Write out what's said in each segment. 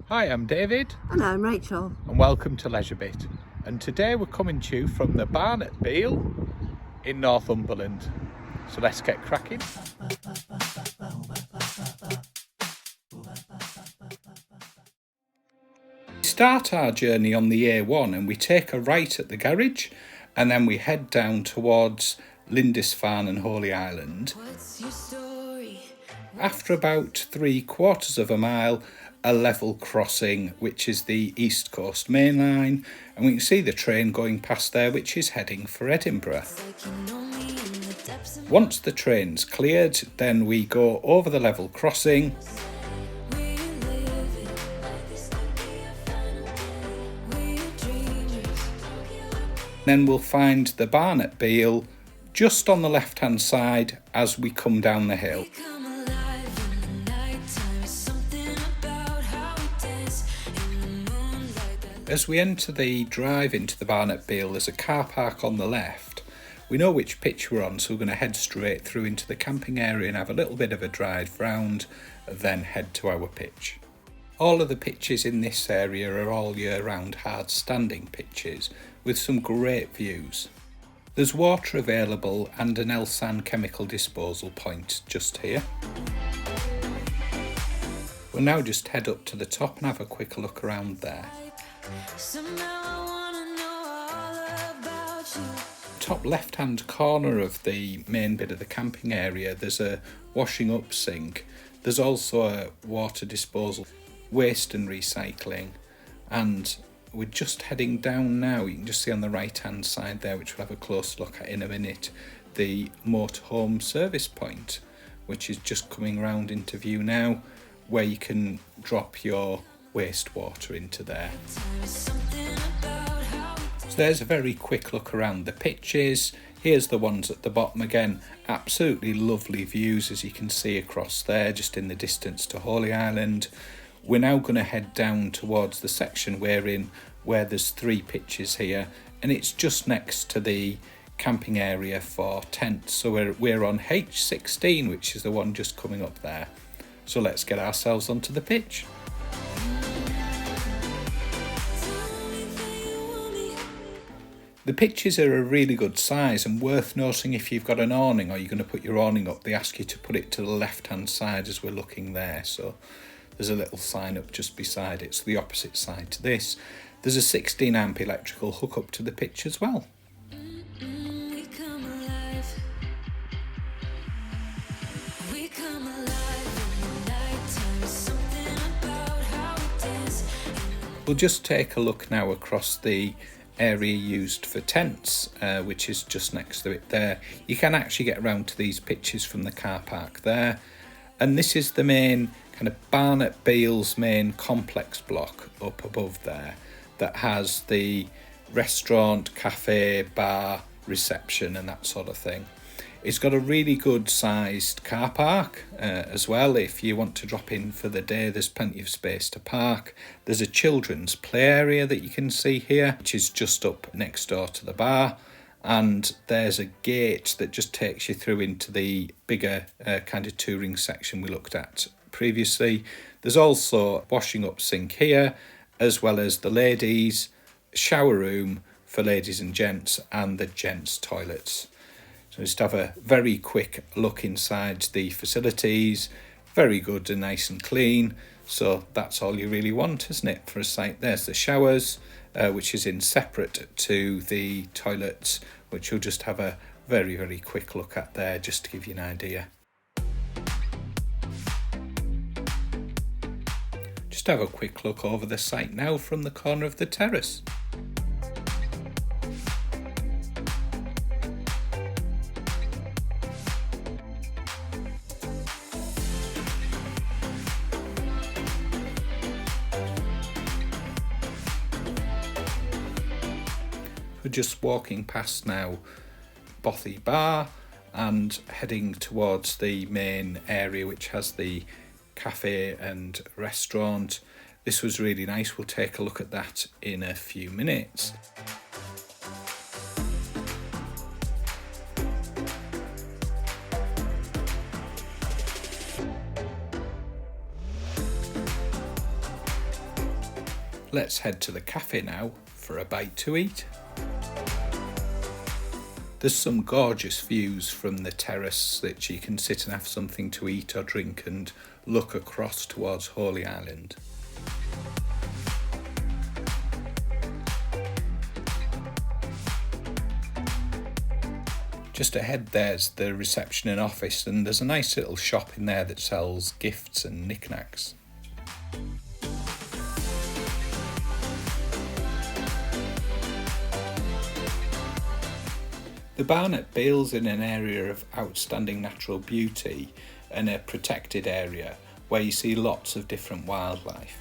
Hi, I'm David. And I'm Rachel. And welcome to Leisure Bit. And today we're coming to you from the barn at Beal in Northumberland. So let's get cracking. We start our journey on the A1 and we take a right at the garage and then we head down towards Lindisfarne and Holy Island. After about 3/4 of a mile, a level crossing, which is the East Coast Main Line, and we can see the train going past there, which is heading for Edinburgh. Once the train's cleared, then we go over the level crossing, then we'll find the barn at Beal just on the left hand side as we come down the hill. As we enter the drive into the barn at Beal, there's a car park on the left. We know which pitch we're on, so we're going to head straight through into the camping area and have a little bit of a drive round, then head to our pitch. All of the pitches in this area are all year round hard standing pitches with some great views. There's water available and an Elsan chemical disposal point just here. We'll now just head up to the top and have a quick look around there. Top left hand corner of the main bit of the camping area, there's a washing up sink. There's also a water disposal, waste and recycling, and we're just heading down now. You can just see on the right hand side there, which we'll have a close look at in a minute, the motorhome service point, which is just coming round into view now, where you can drop your wastewater into there. So there's a very quick look around the pitches. Here's the ones at the bottom again. Absolutely lovely views as you can see across there, just in the distance to Holy Island. We're now going to head down towards the section we're in, where there's 3 pitches here, and it's just next to the camping area for tents. So we're on H16, which is the one just coming up there. So let's get ourselves onto the pitch. The pitches are a really good size and worth noting. If you've got an awning or you're going to put your awning up, they ask you to put it to the left hand side as we're looking there. So there's a little sign up just beside it. It's the opposite side to this. There's a 16 amp electrical hook up to the pitch as well. We'll just take a look now across the area used for tents, which is just next to it there. You can actually get around to these pitches from the car park there, and this is the main kind of barn at Beal's main complex block up above there that has the restaurant, cafe, bar, reception and that sort of thing. It's got a really good sized car park as well. If you want to drop in for the day, there's plenty of space to park. There's a children's play area that you can see here, which is just up next door to the bar. And there's a gate that just takes you through into the bigger kind of touring section we looked at previously. There's also a washing up sink here, as well as the ladies' shower room for ladies and gents, and the gents' toilets. So just have a very quick look inside the facilities. Very good and nice and clean. So that's all you really want, isn't it, for a site? There's the showers, which is in separate to the toilets, which you'll just have a very, very quick look at there, just to give you an idea. Just have a quick look over the site now from the corner of the terrace. We're just walking past now Bothy Bar and heading towards the main area, which has the cafe and restaurant. This was really nice. We'll take a look at that in a few minutes. Let's head to the cafe now for a bite to eat. There's some gorgeous views from the terrace that you can sit and have something to eat or drink and look across towards Holy Island. Just ahead there's the reception and office, and there's a nice little shop in there that sells gifts and knickknacks. The barn at Beal's in an area of outstanding natural beauty and a protected area where you see lots of different wildlife.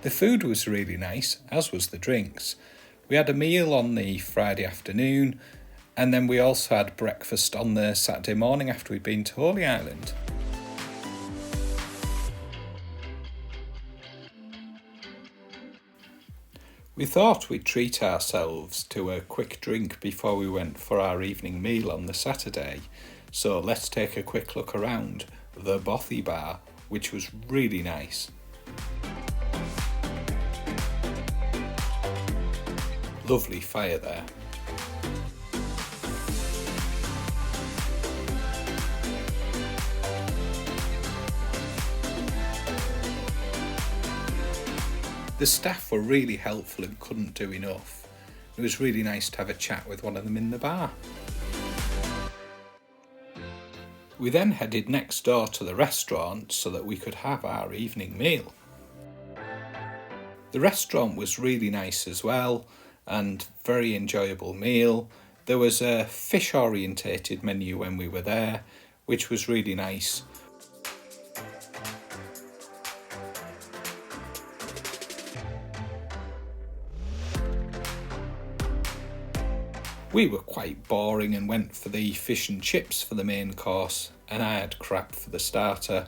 The food was really nice, as was the drinks. We had a meal on the Friday afternoon, and then we also had breakfast on the Saturday morning after we'd been to Holy Island. We thought we'd treat ourselves to a quick drink before we went for our evening meal on the Saturday, so let's take a quick look around the Bothy Bar, which was really nice. Lovely fire there. The staff were really helpful and couldn't do enough. It was really nice to have a chat with one of them in the bar. We then headed next door to the restaurant so that we could have our evening meal. The restaurant was really nice as well, and very enjoyable meal. There was a fish orientated menu when we were there, which was really nice. We were quite boring and went for the fish and chips for the main course, and I had crab for the starter,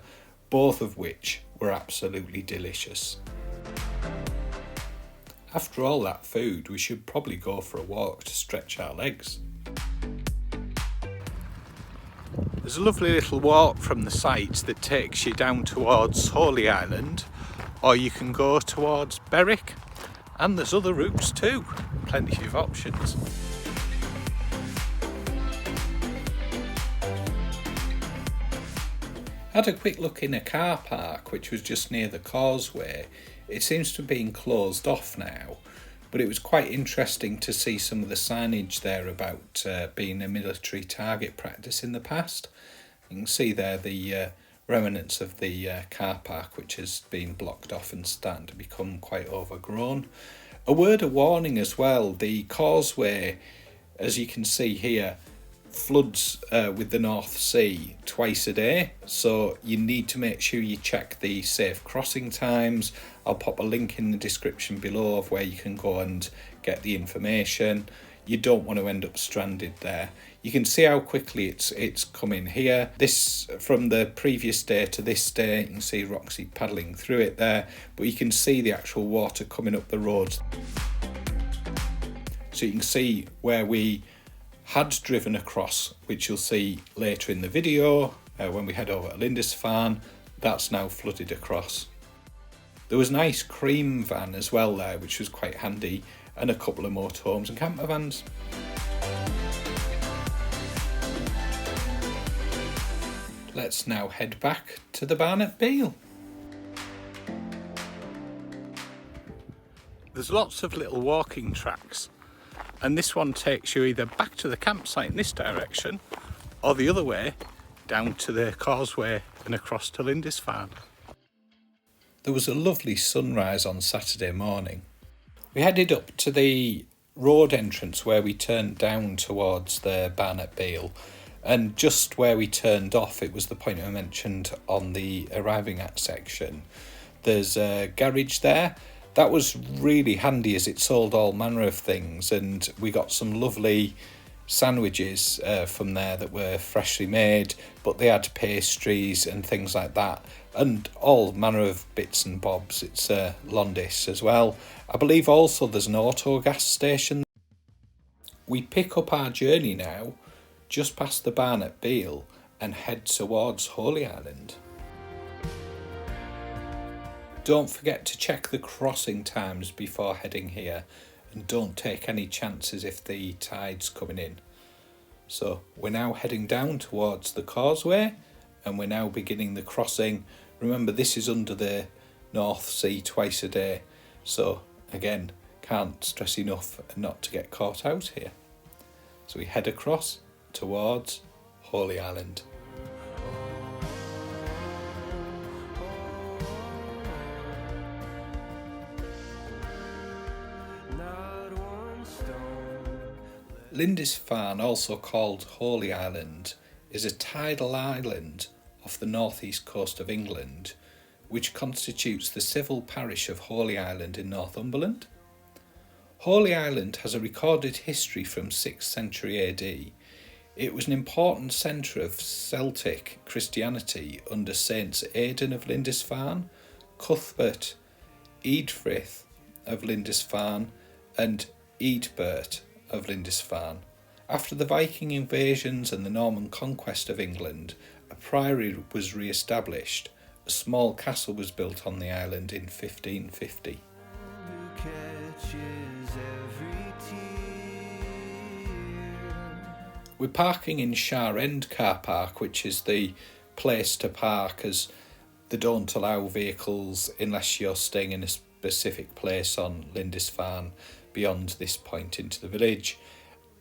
both of which were absolutely delicious. After all that food, we should probably go for a walk to stretch our legs. There's a lovely little walk from the site that takes you down towards Holy Island, or you can go towards Berwick, and there's other routes too, plenty of options. Had a quick look in a car park which was just near the Causeway. It seems to have been closed off now, but it was quite interesting to see some of the signage there about being a military target practice in the past. You can see there the remnants of the car park, which has been blocked off and starting to become quite overgrown. A word of warning as well, the Causeway, as you can see here, floods with the North Sea twice a day, so you need to make sure you check the safe crossing times. I'll pop a link in the description below of where you can go and get the information. You don't want to end up stranded there. You can see how quickly it's coming here. This, from the previous day to this day, you can see Roxy paddling through it there, but you can see the actual water coming up the roads. So you can see where we had driven across, which you'll see later in the video when we head over to Lindisfarne. That's now flooded across. There was an ice cream van as well there, which was quite handy, and a couple of motorhomes and campervans. Let's now head back to the barn at Beal. There's lots of little walking tracks, and this one takes you either back to the campsite in this direction or the other way down to the Causeway and across to Lindisfarne. There was a lovely sunrise on Saturday morning. We headed up to the road entrance where we turned down towards the barn at Beal, and just where we turned off, it was the point I mentioned on the arriving at section. There's a garage there. That was really handy as it sold all manner of things, and we got some lovely sandwiches from there that were freshly made, but they had pastries and things like that, and all manner of bits and bobs. It's Londis as well. I believe also there's an auto gas station. We pick up our journey now just past the barn at Beal and head towards Holy Island. Don't forget to check the crossing times before heading here, and don't take any chances if the tide's coming in. So we're now heading down towards the Causeway, and we're now beginning the crossing. Remember, this is under the North Sea twice a day, so again, can't stress enough not to get caught out here. So we head across towards Holy Island. Lindisfarne, also called Holy Island, is a tidal island off the northeast coast of England, which constitutes the civil parish of Holy Island in Northumberland. Holy Island has a recorded history from 6th century AD. It was an important centre of Celtic Christianity under Saints Aidan of Lindisfarne, Cuthbert, Eadfrith of Lindisfarne and Eadbert of Lindisfarne. After the Viking invasions and the Norman conquest of England, a priory was re-established. A small castle was built on the island in 1550. We're parking in Shire End car park, which is the place to park, as they don't allow vehicles unless you're staying in a specific place on Lindisfarne beyond this point into the village.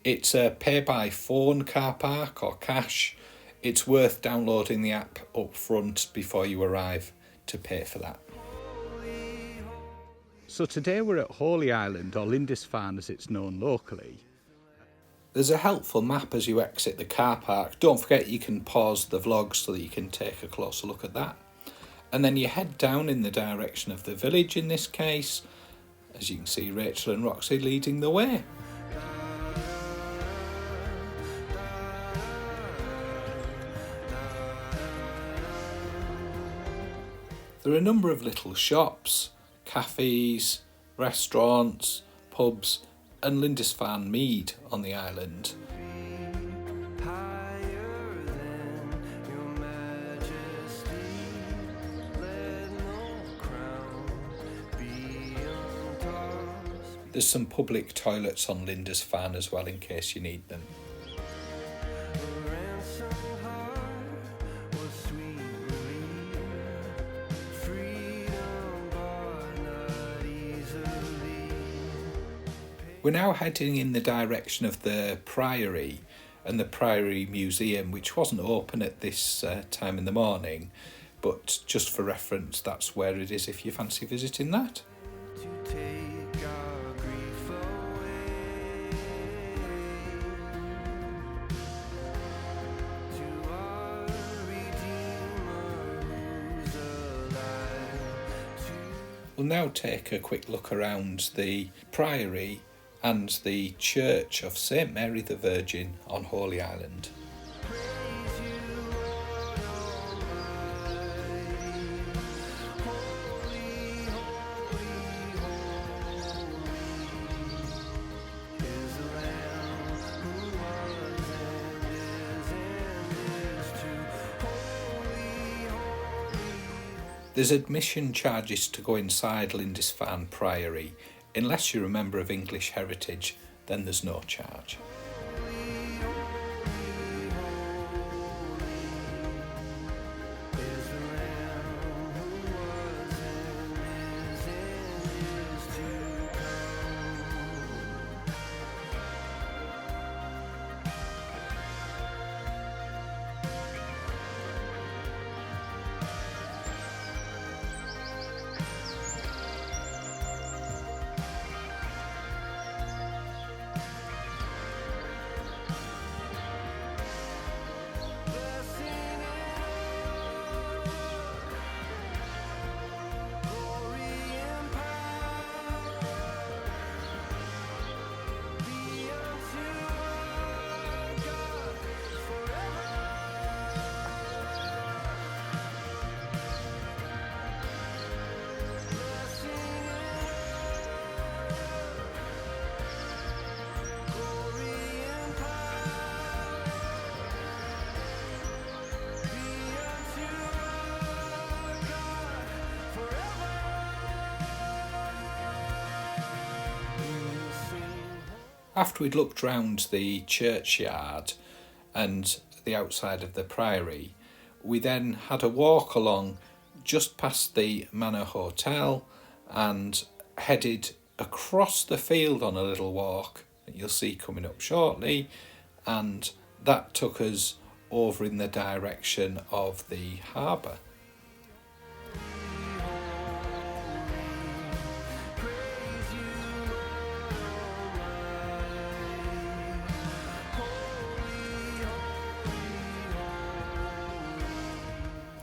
It's a pay by phone car park or cash. It's worth downloading the app up front before you arrive to pay for that. So today we're at Holy Island, or Lindisfarne as it's known locally. There's a helpful map as you exit the car park. Don't forget you can pause the vlog so that you can take a closer look at that. And then you head down in the direction of the village in this case. As you can see, Rachel and Roxy leading the way. There are a number of little shops, cafes, restaurants, pubs and Lindisfarne Mead on the island. There's some public toilets on Lindisfarne as well in case you need them. We're now heading in the direction of the Priory and the Priory Museum, which wasn't open at this time in the morning, but just for reference, that's where it is if you fancy visiting that. We'll now take a quick look around the Priory and the Church of St Mary the Virgin on Holy Island. There's admission charges to go inside Lindisfarne Priory. Unless you're a member of English Heritage, then there's no charge. After we'd looked round the churchyard and the outside of the priory, we then had a walk along just past the Manor Hotel and headed across the field on a little walk that you'll see coming up shortly, and that took us over in the direction of the harbour.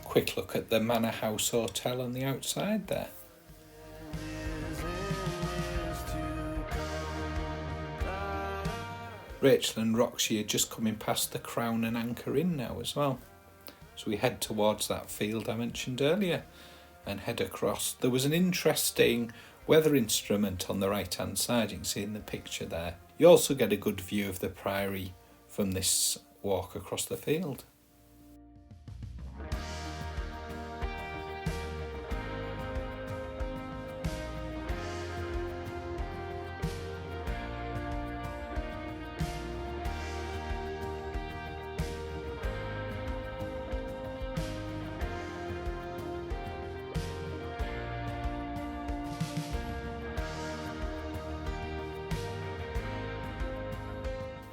Quick look at the Manor House Hotel on the outside there. Rachel and Roxy are just coming past the Crown and Anchor Inn now as well. So we head towards that field I mentioned earlier and head across. There was an interesting weather instrument on the right hand side, you can see in the picture there. You also get a good view of the priory from this walk across the field.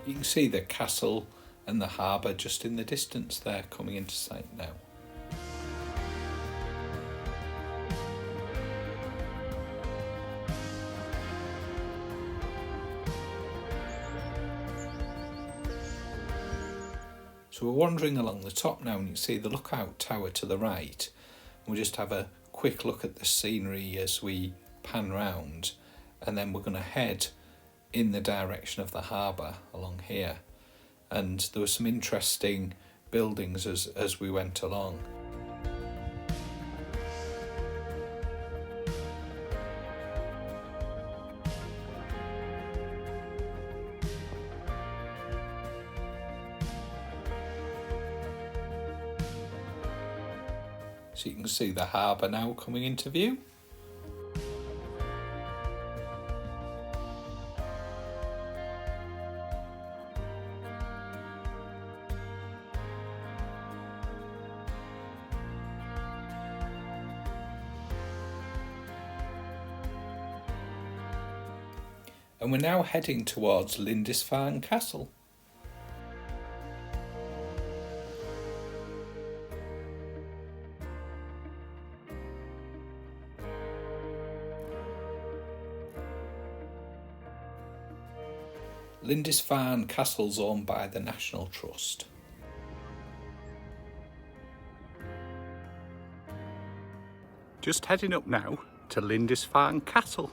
You can see the castle and the harbour just in the distance there, coming into sight now. So we're wandering along the top now and you can see the lookout tower to the right. We'll just have a quick look at the scenery as we pan round, and then we're going to head in the direction of the harbour along here. And there were some interesting buildings as we went along. So you can see the harbour now coming into view. And we're now heading towards Lindisfarne Castle. Lindisfarne Castle's owned by the National Trust. Just heading up now to Lindisfarne Castle.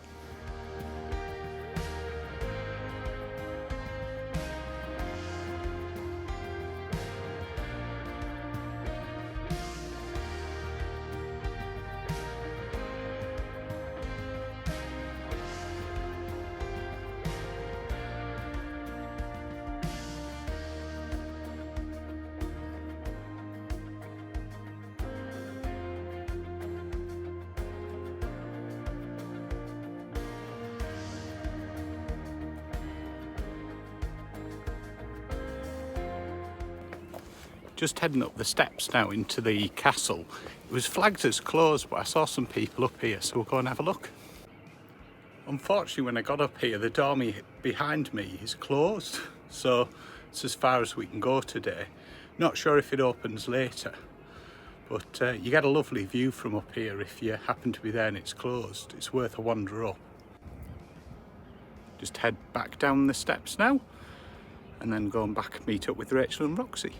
Just heading up the steps now into the castle. It was flagged as closed, but I saw some people up here, so we'll go and have a look. Unfortunately, when I got up here, the door behind me is closed, so it's as far as we can go today. Not sure if it opens later, but you get a lovely view from up here if you happen to be there and it's closed. It's worth a wander up. Just head back down the steps now, and then go and back meet up with Rachel and Roxy.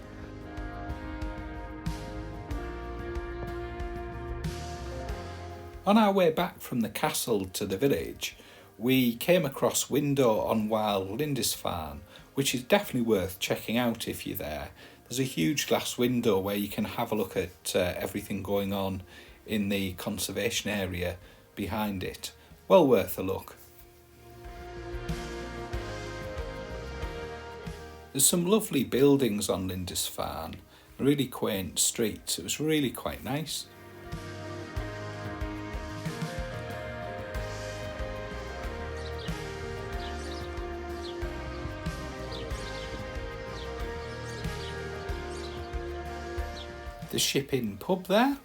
On our way back from the castle to the village, we came across Window on Wild Lindisfarne, which is definitely worth checking out if you're there. There's a huge glass window where you can have a look at everything going on in the conservation area behind it. Well worth a look. There's some lovely buildings on Lindisfarne, really quaint streets. It was really quite nice. the Ship Inn pub there.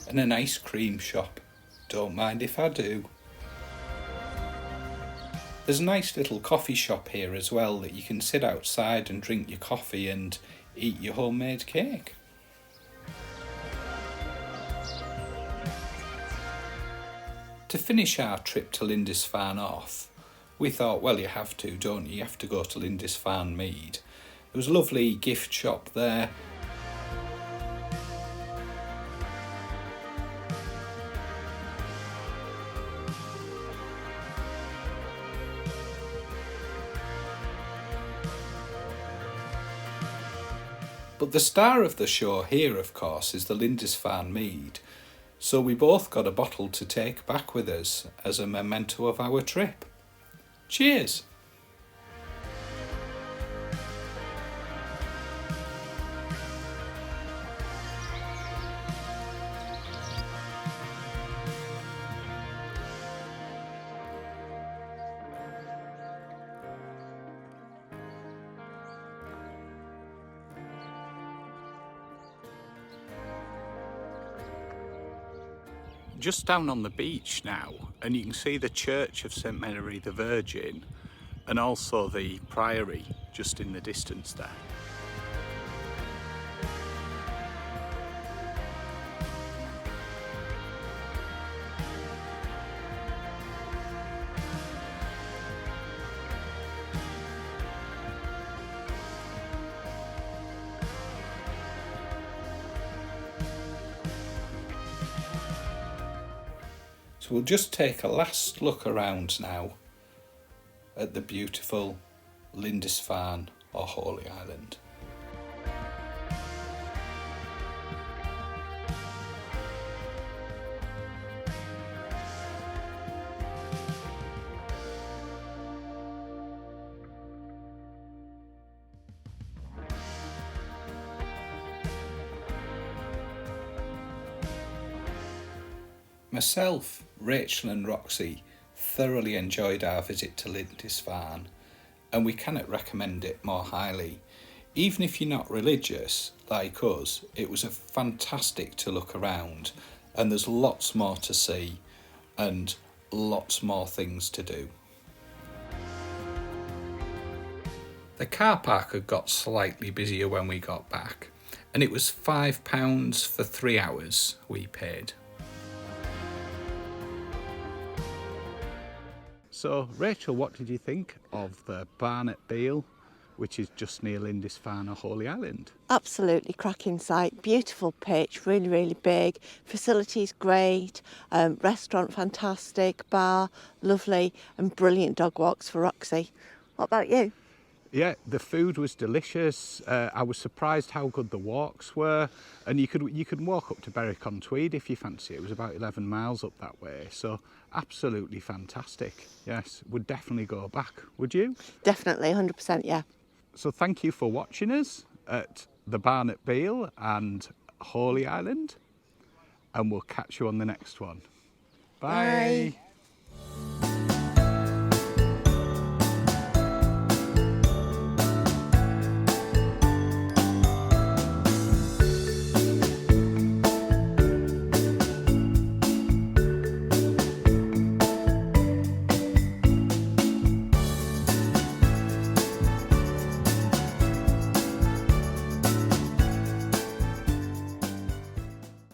And an ice cream shop. Don't mind if I do. There's a nice little coffee shop here as well that you can sit outside and drink your coffee and eat your homemade cake. To finish our trip to Lindisfarne off, we thought, well, you have to, don't you? You have to go to Lindisfarne Mead. There was a lovely gift shop there. But the star of the show here, of course, is the Lindisfarne Mead. So we both got a bottle to take back with us as a memento of our trip. Cheers! Just down on the beach now, and you can see the church of St Mary the Virgin and also the Priory just in the distance there. So we'll just take a last look around now at the beautiful Lindisfarne or Holy Island. Myself, Rachel and Roxy thoroughly enjoyed our visit to Lindisfarne, and we cannot recommend it more highly. Even if you're not religious like us, it was a fantastic to look around, and there's lots more to see and lots more things to do. The car park had got slightly busier when we got back, and it was £5 for 3 hours we paid. So, Rachel, what did you think of the barn at Beal, which is just near Lindisfarne or Holy Island? Absolutely cracking site, beautiful pitch, really, really big, facilities great, restaurant fantastic, bar lovely, and brilliant dog walks for Roxy. What about you? Yeah, the food was delicious. I was surprised how good the walks were, and you could walk up to Berwick-on-Tweed if you fancy. It was about 11 miles up that way, so absolutely fantastic. Yes, would definitely go back. Would you? Definitely, 100%, yeah. So thank you for watching us at the barn at Beal and Holy Island, and we'll catch you on the next one. Bye. Bye.